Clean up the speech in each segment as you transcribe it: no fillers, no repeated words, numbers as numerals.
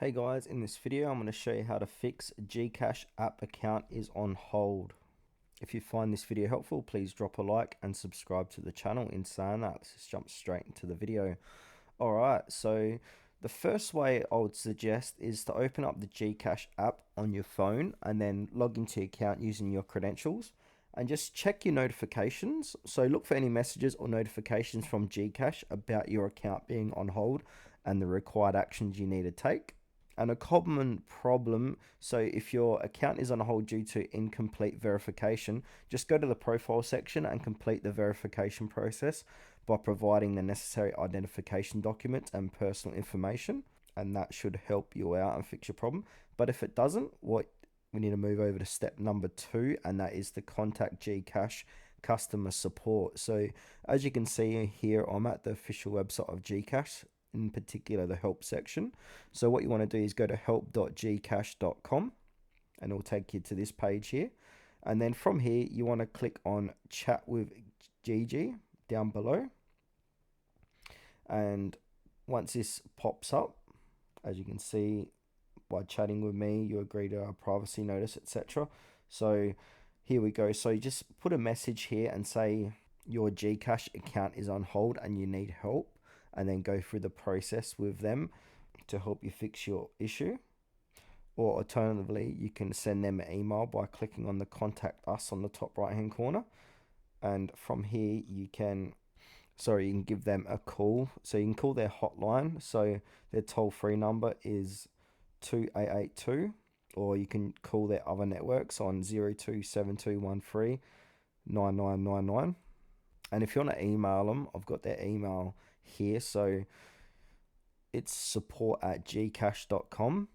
Hey guys, in this video I'm going to show you how to fix GCash app account is on hold. If you find this video helpful, please drop a like and subscribe to the channel. In saying that, let's just jump straight into the video. Alright, so the first way I would suggest is to open up the GCash app on your phone and then log into your account using your credentials and just check your notifications. So look for any messages or notifications from GCash about your account being on hold and the required actions you need to take. And a common problem, so if your account is on hold due to incomplete verification, just go to the profile section and complete the verification process by providing the necessary identification documents and personal information, and that should help you out and fix your problem. But if it doesn't, we need to move over to step number 2, and that is to contact GCash customer support. So as you can see here, I'm at the official website of GCash, in particular the help section. So what you want to do is go to help.gcash.com and it'll take you to this page here, and then from here you want to click on chat with GG down below, and once this pops up, as you can see, by chatting with me you agree to our privacy notice, etc. So here we go. So you just put a message here and say your GCash account is on hold and you need help, and then go through the process with them to help you fix your issue. Or alternatively, you can send them an email by clicking on the contact us on the top right hand corner, and from here you can give them a call. So you can call their hotline. So their toll-free number is 2882, or you can call their other networks on 027213 9999. And if you want to email them, I've got their email here. So it's support@gcash.com,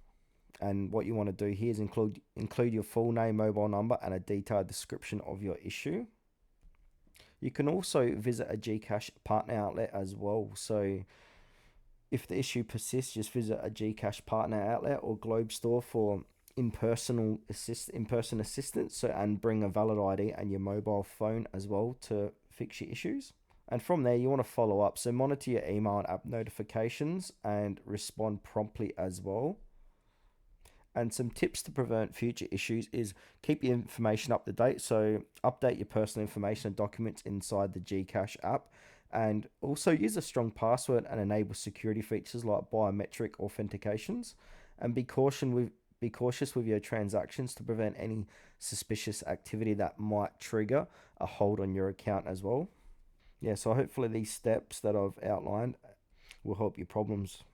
and what you want to do here is include your full name, mobile number, and a detailed description of your issue. You can also visit a GCash partner outlet as well. So if the issue persists, just visit a GCash partner outlet or Globe store for in-person assistance. So, and bring a valid ID and your mobile phone as well to fix your issues. And from there you want to follow up. So monitor your email and app notifications and respond promptly as well. And some tips to prevent future issues is keep your information up to date. So update your personal information and documents inside the GCash app, and also use a strong password and enable security features like biometric authentications. And be cautious with your transactions to prevent any suspicious activity that might trigger a hold on your account as well. Yeah, so hopefully these steps that I've outlined will help your problems.